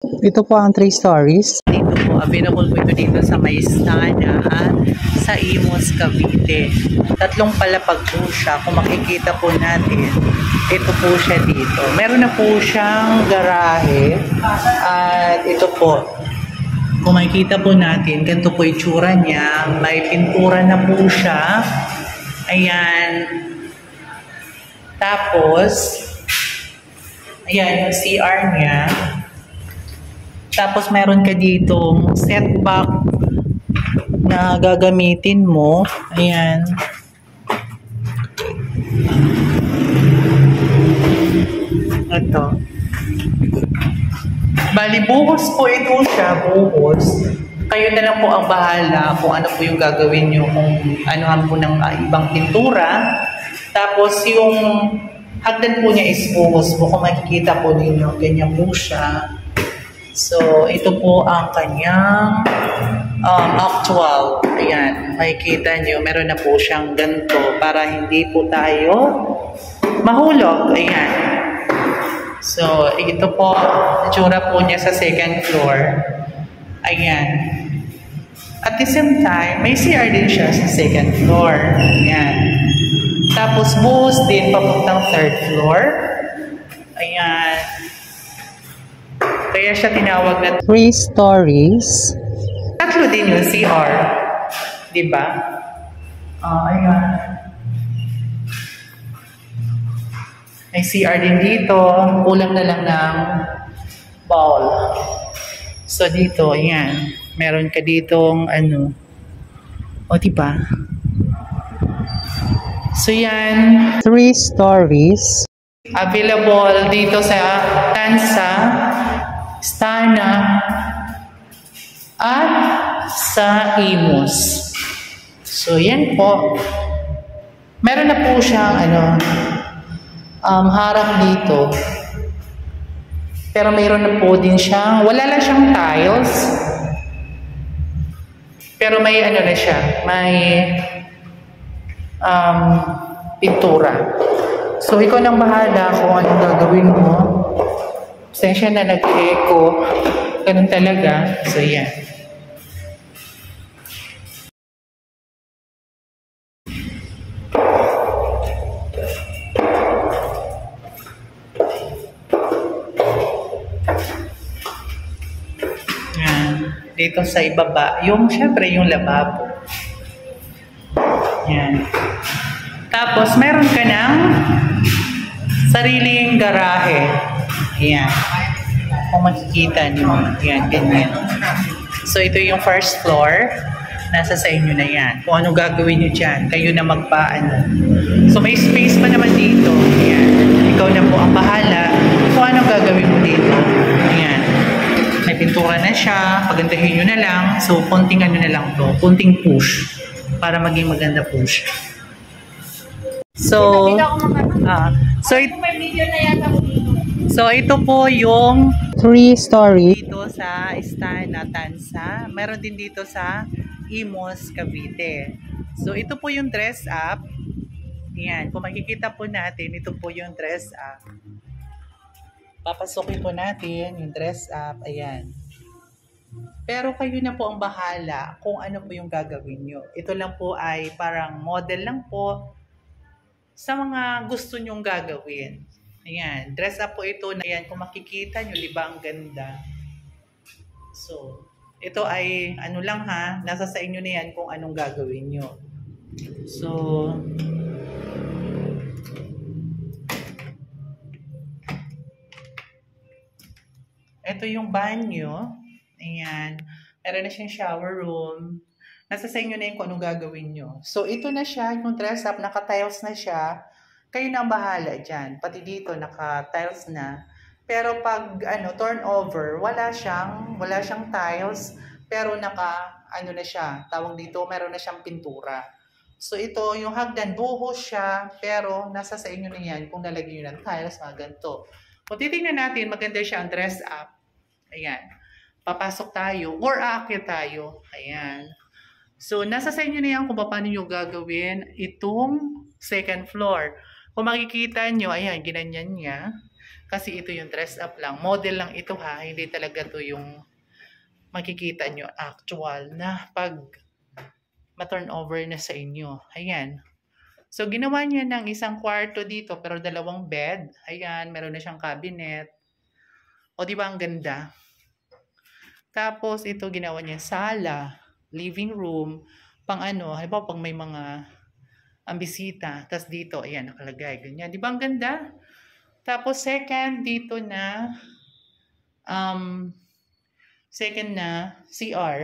Ito po ang 3 stories. Dito po, available po ito dito sa Maistana at sa Imus, Cavite. Tatlong palapag po siya. Kung makikita po natin, ito po siya dito. Meron na po siyang garahe. At ito po, kung makikita po natin, ganito po itsura niya. May pintura na po siya. Ayan. Tapos, ayan yung CR niya. Tapos meron ka ditong setback na gagamitin mo. Ayan. Ito. Bali, buhos po ito siya, buhos. Kayo na lang po ang bahala kung ano po yung gagawin nyo, kung ano po ng ibang pintura. Tapos yung hagdan po niya is buhos po. Kung makikita po ninyo, ganyan po siya. So, ito po ang kanyang actual. Ayan, makikita nyo, meron na po siyang ganito para hindi po tayo mahulog. Ayan. So, ito po, itsura po niya sa second floor. Ayan. At the same time, may CR din siya sa second floor. Ayan. Tapos, buhos din papuntang third floor. Ayan. Kaya siya tinawag na 3 stories. tatlo din yung CR. Diba? Ayan. May CR din dito. Kulang na lang ng bowl. So dito, ayan. Meron ka ditong ano. O diba? So yan. 3 stories. Available dito sa Tansa, Stana, at sa Imus. So, yan po. Meron na po siyang harap dito. Pero mayroon na po din siyang, wala lang siyang tiles. Pero may na siya, may pintura. So, ikaw nang bahala kung anong gagawin mo. Pasensya na nag-echo. Ganun talaga. So, yan. Yan. Dito sa ibaba. Syempre, yung lababo. Yan. Tapos, meron ka ng sariling garahe. Ayan. Kung makikita niyo. Ayan, ganyan. So, ito yung first floor. Nasa sa inyo na yan. Kung anong gagawin niyo dyan, kayo na magpaano. So, may space pa naman dito. Ayan. Ikaw na po ang bahala kung anong gagawin mo dito. Ayan. May pintura na siya. Pagandahin nyo na lang. So, konting na lang to. Konting push. Para maging maganda po siya. So, ito po yung 3 story. dito sa Istana, Tansa. Meron din dito sa Imus, Cavite. So, ito po yung dress up. Ayan, kung makikita po natin, ito po yung dress up. Papasukin po natin yung dress up. Ayan. Pero kayo na po ang bahala kung ano po yung gagawin nyo. Ito lang po ay parang model lang po sa mga gusto nyong gagawin. Ayan, dress up po ito. Ayan, kung makikita nyo, di ba ang ganda? So, ito ay ano lang ha, nasa sa inyo na yan kung anong gagawin nyo. So, ito yung banyo. Ayan, meron na siyang shower room. Nasa sa inyo na yun kung anong gagawin nyo. So, ito na siya, yung dress up, naka-tiles na siya. Kayo na ang bahala dyan. Pati dito, naka-tiles na. Pero pag, turnover, wala siyang tiles. Pero na siya. Tawag dito, meron na siyang pintura. So, ito, yung hagdan, buhos siya. Pero, nasa sa inyo na yan kung nalagyan nyo ng tiles, mga ganito. Kung titignan natin, maganda siya ang dress up. Ayan. Papasok tayo or aakyat tayo. Ayan. So, nasa sa inyo na yan kung paano nyo gagawin itong second floor. Kung makikita nyo, ayan, ginanyan niya. Kasi ito yung dress up lang. Model lang ito ha. Hindi talaga to yung makikita nyo actual na pag ma-turn over na sa inyo. Ayan. So, ginawa niya ng isang kwarto dito pero 2 bed. Ayan, meron na siyang cabinet. O, di ba ang ganda? Tapos, ito ginawa niya sala, living room, pang ano, halimbawa pag may mga bisita. Tapos dito, ayan, nakalagay. Ganyan. Di ba ang ganda? Tapos, second na CR.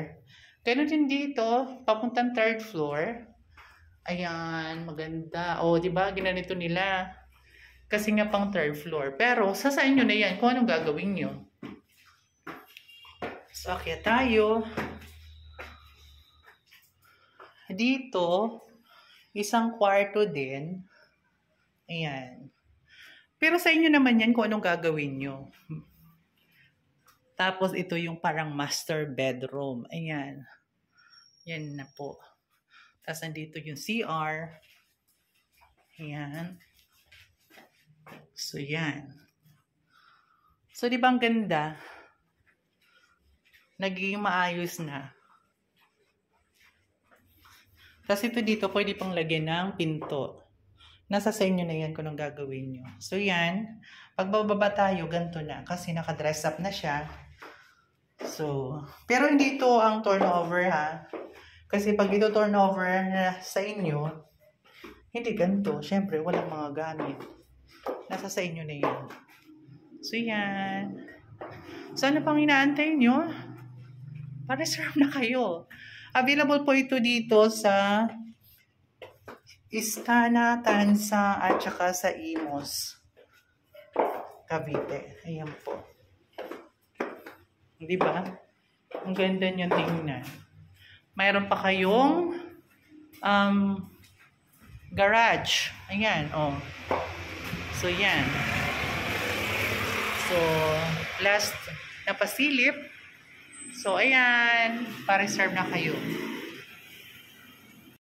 Ganun din dito, papuntang 3rd floor. Ayan, maganda. O, di ba? Ginanito nila. Kasi nga pang 3rd floor. Pero, sa inyo na yan kung anong gagawin nyo. So, akyat tayo. Dito, isang kwarto din. Ayan. Pero sa inyo naman yan kung anong gagawin nyo. Tapos ito yung parang master bedroom. Ayan. Yan na po. Tapos nandito yung CR. Ayan. So yan. So di ba ang ganda? Nagiging maayos na. Tapos ito dito pwede pang lagyan ng pinto. Nasa sa inyo na yan kung anong gagawin nyo. So yan, pag bababa tayo, ganito na. Kasi naka-dress up na siya. So, pero hindi ito ang turnover ha. Kasi pag ito turnover na sa inyo, hindi ganito. Siyempre, walang mga gamit. Nasa sa inyo na yan. So yan. So ano pang inaantay nyo? Pa-reserve na kayo. Available po ito dito sa Istana, Tansa, at saka sa Imos, Cavite. Ayan po. Di ba? Ang ganda niya tingnan. Mayroon pa kayong garage. Ayan, oh. So, yan. So, last na pasilip. So, ayan. Pa-reserve na kayo.